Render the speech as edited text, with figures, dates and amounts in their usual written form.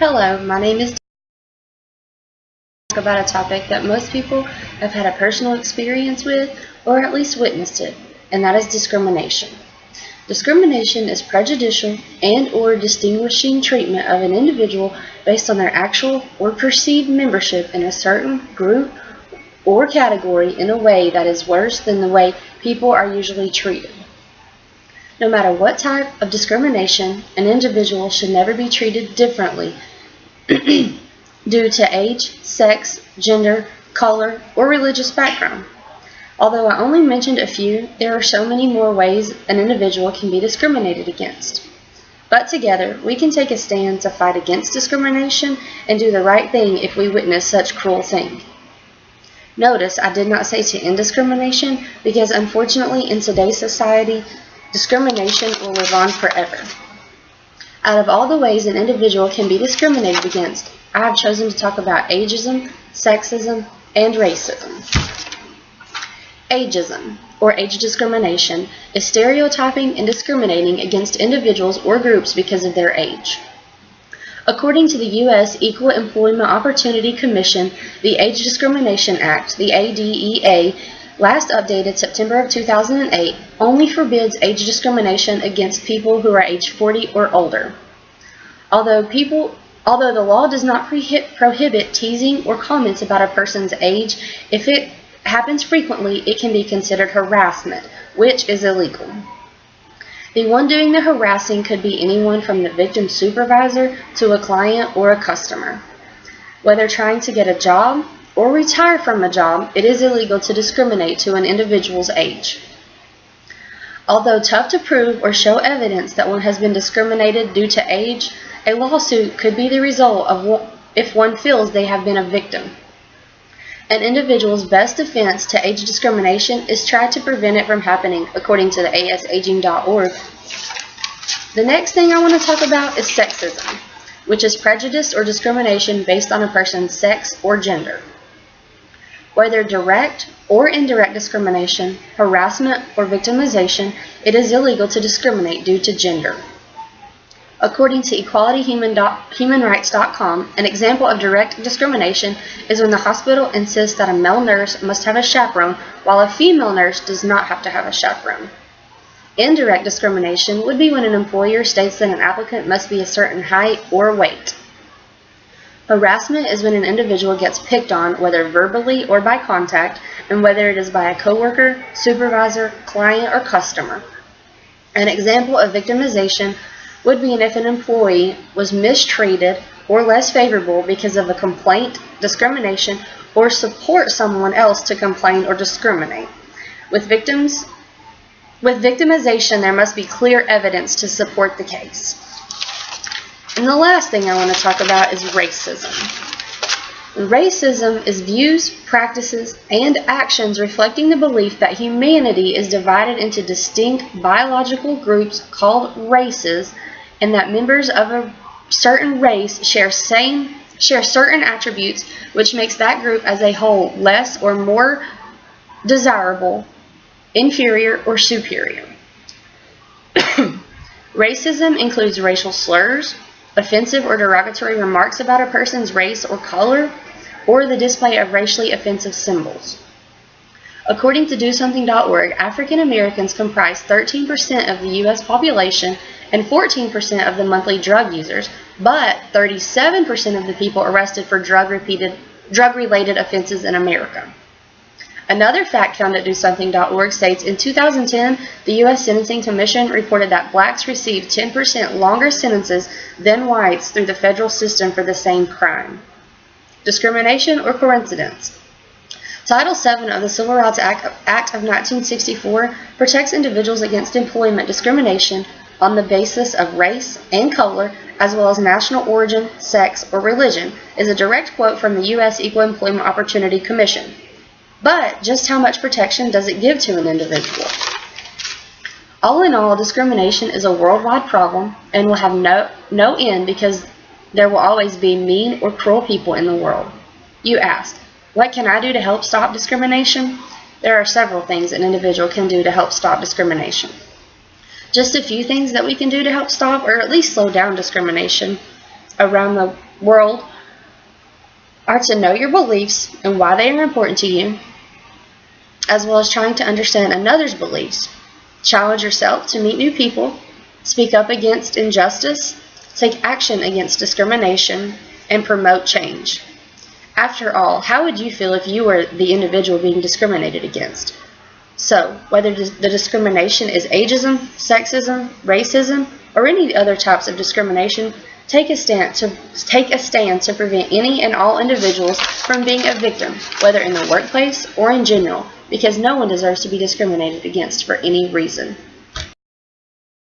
Hello, my name is talk about a topic that most people have had a personal experience with or at least witnessed it, and that is discrimination. Discrimination is prejudicial and or distinguishing treatment of an individual based on their actual or perceived membership in a certain group or category in a way that is worse than the way people are usually treated. No matter what type of discrimination, an individual should never be treated differently due to age, sex, gender, color, or religious background. Although I only mentioned a few, there are so many more ways an individual can be discriminated against. But together, we can take a stand to fight against discrimination and do the right thing if we witness such cruel things. Notice I did not say to end discrimination because unfortunately in today's society, discrimination will live on forever. Out of all the ways an individual can be discriminated against, I have chosen to talk about ageism, sexism, and racism. Ageism, or age discrimination, is stereotyping and discriminating against individuals or groups because of their age. According to the U.S. Equal Employment Opportunity Commission, the Age Discrimination Act, the ADEA, last updated September of 2008, only forbids age discrimination against people who are age 40 or older. Although the law does not prohibit teasing or comments about a person's age, if it happens frequently, it can be considered harassment, which is illegal. The one doing the harassing could be anyone from the victim's supervisor to a client or a customer. Whether trying to get a job or retire from a job, it is illegal to discriminate to an individual's age. Although tough to prove or show evidence that one has been discriminated due to age, a lawsuit could be the result of if one feels they have been a victim. An individual's best defense to age discrimination is try to prevent it from happening, according to the asaging.org. The next thing I want to talk about is sexism, which is prejudice or discrimination based on a person's sex or gender. Whether direct or indirect discrimination, harassment, or victimization, it is illegal to discriminate due to gender. According to EqualityHumanRights.com, an example of direct discrimination is when the hospital insists that a male nurse must have a chaperone while a female nurse does not have to have a chaperone. Indirect discrimination would be when an employer states that an applicant must be a certain height or weight. Harassment is when an individual gets picked on, whether verbally or by contact, and whether it is by a coworker, supervisor, client, or customer. An example of victimization would be if an employee was mistreated or less favorable because of a complaint, discrimination, or support someone else to complain or discriminate. With victimization, there must be clear evidence to support the case. And the last thing I want to talk about is racism. Racism is views, practices, and actions reflecting the belief that humanity is divided into distinct biological groups called races, and that members of a certain race share certain attributes which makes that group as a whole less or more desirable, inferior, or superior. Racism includes racial slurs, offensive or derogatory remarks about a person's race or color, or the display of racially offensive symbols. According to DoSomething.org, African Americans comprise 13% of the U.S. population and 14% of the monthly drug users, but 37% of the people arrested for drug-related offenses in America. Another fact found at DoSomething.org states in 2010, the U.S. Sentencing Commission reported that blacks received 10% longer sentences than whites through the federal system for the same crime. Discrimination or coincidence? Title VII of the Civil Rights Act of 1964 protects individuals against employment discrimination on the basis of race and color, as well as national origin, sex, or religion, is a direct quote from the U.S. Equal Employment Opportunity Commission. But just how much protection does it give to an individual? All in all, discrimination is a worldwide problem and will have no end because there will always be mean or cruel people in the world. You ask, what can I do to help stop discrimination? There are several things an individual can do to help stop discrimination. Just a few things that we can do to help stop or at least slow down discrimination around the world are to know your beliefs and why they are important to you, as well as trying to understand another's beliefs. Challenge yourself to meet new people, speak up against injustice, take action against discrimination, and promote change. After all, how would you feel if you were the individual being discriminated against? So, whether the discrimination is ageism, sexism, racism, or any other types of discrimination, take a stand to prevent any and all individuals from being a victim, whether in the workplace or in general, because no one deserves to be discriminated against for any reason.